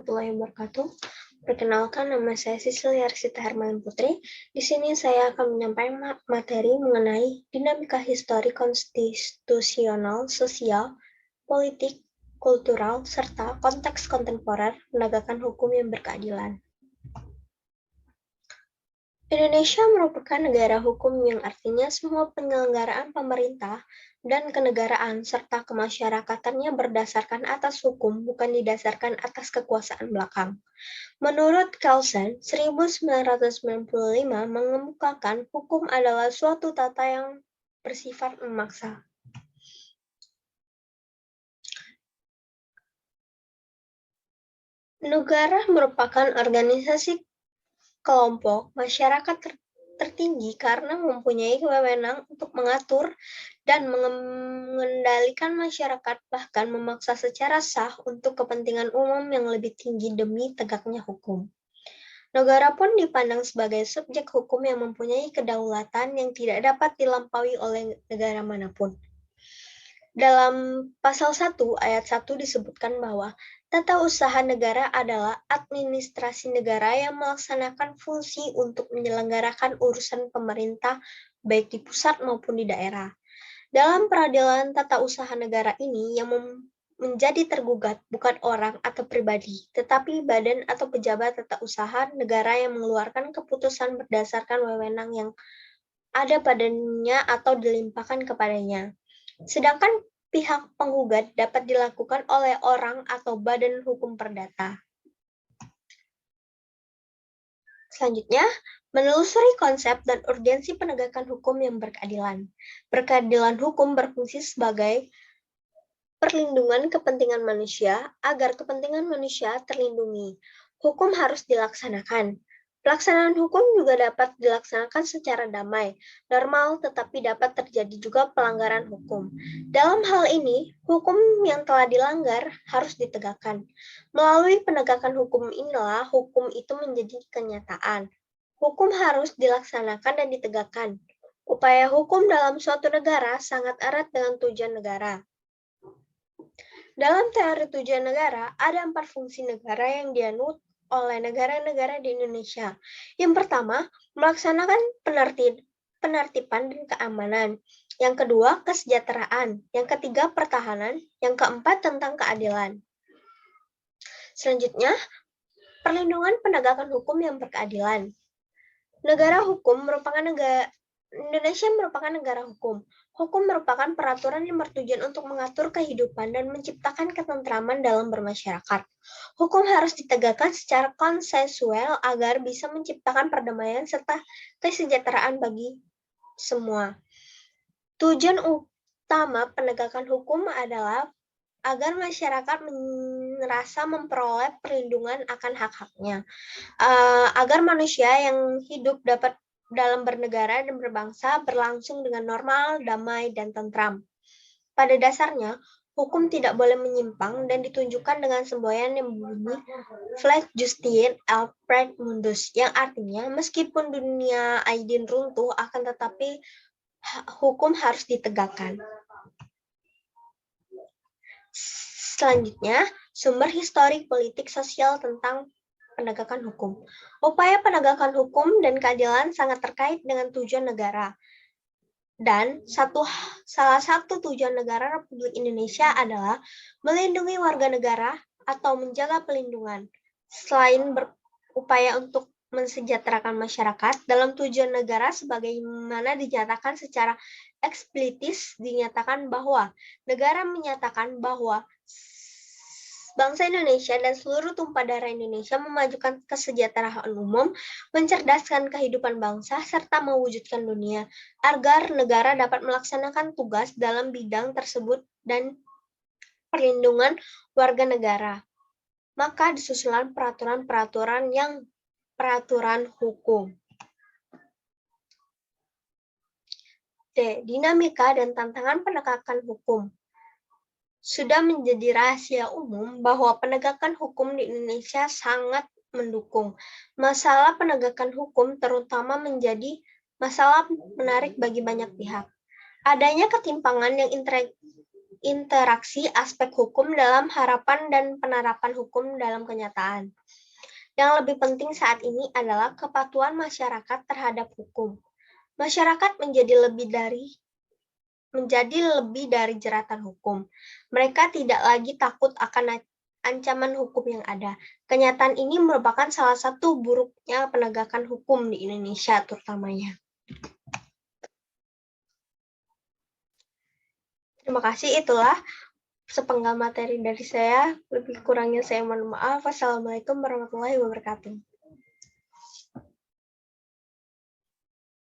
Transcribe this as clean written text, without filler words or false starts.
Warahmatullahi wabarakatuh. Perkenalkan, nama saya Sisilia Arsita Hermawan Putri. Di sini saya akan menyampaikan materi mengenai dinamika histori konstitusional, sosial, politik, kultural, serta konteks kontemporer penegakan hukum yang berkeadilan. Indonesia merupakan negara hukum yang artinya semua penyelenggaraan pemerintah dan kenegaraan serta kemasyarakatannya berdasarkan atas hukum, bukan didasarkan atas kekuasaan belakang. Menurut Kelsen, 1995 mengemukakan hukum adalah suatu tata yang bersifat memaksa. Negara merupakan organisasi kelompok masyarakat tertinggi karena mempunyai wewenang untuk mengatur dan mengendalikan masyarakat, bahkan memaksa secara sah untuk kepentingan umum yang lebih tinggi demi tegaknya hukum. Negara pun dipandang sebagai subjek hukum yang mempunyai kedaulatan yang tidak dapat dilampaui oleh negara manapun. Dalam pasal 1 ayat 1 disebutkan bahwa tata usaha negara adalah administrasi negara yang melaksanakan fungsi untuk menyelenggarakan urusan pemerintah baik di pusat maupun di daerah. Dalam peradilan tata usaha negara ini yang menjadi tergugat bukan orang atau pribadi, tetapi badan atau pejabat tata usaha negara yang mengeluarkan keputusan berdasarkan wewenang yang ada padanya atau dilimpahkan kepadanya. Sedangkan pihak penggugat dapat dilakukan oleh orang atau badan hukum perdata. Selanjutnya, menelusuri konsep dan urgensi penegakan hukum yang berkeadilan. Berkeadilan hukum berfungsi sebagai perlindungan kepentingan manusia agar kepentingan manusia terlindungi. Hukum harus dilaksanakan. Pelaksanaan hukum juga dapat dilaksanakan secara damai, normal, tetapi dapat terjadi juga pelanggaran hukum. Dalam hal ini, hukum yang telah dilanggar harus ditegakkan. Melalui penegakan hukum inilah hukum itu menjadi kenyataan. Hukum harus dilaksanakan dan ditegakkan. Upaya hukum dalam suatu negara sangat erat dengan tujuan negara. Dalam teori tujuan negara, ada 4 fungsi negara yang dianut oleh negara-negara di Indonesia. Yang pertama, melaksanakan penertiban dan keamanan. Yang kedua, kesejahteraan. Yang ketiga, pertahanan. Yang keempat, tentang keadilan. Selanjutnya, perlindungan penegakan hukum yang berkeadilan. Indonesia merupakan negara hukum. Hukum merupakan peraturan yang bertujuan untuk mengatur kehidupan dan menciptakan ketentraman dalam bermasyarakat. Hukum harus ditegakkan secara konsensual agar bisa menciptakan perdamaian serta kesejahteraan bagi semua. Tujuan utama penegakan hukum adalah agar masyarakat merasa memperoleh perlindungan akan hak-haknya, agar manusia yang hidup dapat dalam bernegara dan berbangsa berlangsung dengan normal, damai, dan tentram. Pada dasarnya, hukum tidak boleh menyimpang dan ditunjukkan dengan semboyan yang berbunyi Flag Justitia Alfred Mundus, yang artinya meskipun dunia Aidin runtuh akan tetapi hukum harus ditegakkan. Selanjutnya, sumber historik politik sosial tentang penegakan hukum. Upaya penegakan hukum dan keadilan sangat terkait dengan tujuan negara. Dan salah satu tujuan negara Republik Indonesia adalah melindungi warga negara atau menjaga pelindungan. Selain berupaya untuk mensejahterakan masyarakat, dalam tujuan negara sebagaimana dinyatakan secara eksplisit dinyatakan bahwa negara menyatakan bahwa bangsa Indonesia dan seluruh tumpah darah Indonesia memajukan kesejahteraan umum, mencerdaskan kehidupan bangsa, serta mewujudkan dunia, agar negara dapat melaksanakan tugas dalam bidang tersebut dan perlindungan warga negara. Maka disusulan peraturan hukum. D. Dinamika dan tantangan penegakan hukum. Sudah menjadi rahasia umum bahwa penegakan hukum di Indonesia sangat mendukung. Masalah penegakan hukum terutama menjadi masalah menarik bagi banyak pihak. Adanya ketimpangan yang interaksi aspek hukum dalam harapan dan penerapan hukum dalam kenyataan. Yang lebih penting saat ini adalah kepatuhan masyarakat terhadap hukum. Masyarakat menjadi lebih dari jeratan hukum. Mereka tidak lagi takut akan ancaman hukum yang ada. Kenyataan ini merupakan salah satu buruknya penegakan hukum di Indonesia terutamanya. Terima kasih, itulah sepenggal materi dari saya. Lebih kurangnya saya mohon maaf. Wassalamualaikum warahmatullahi wabarakatuh.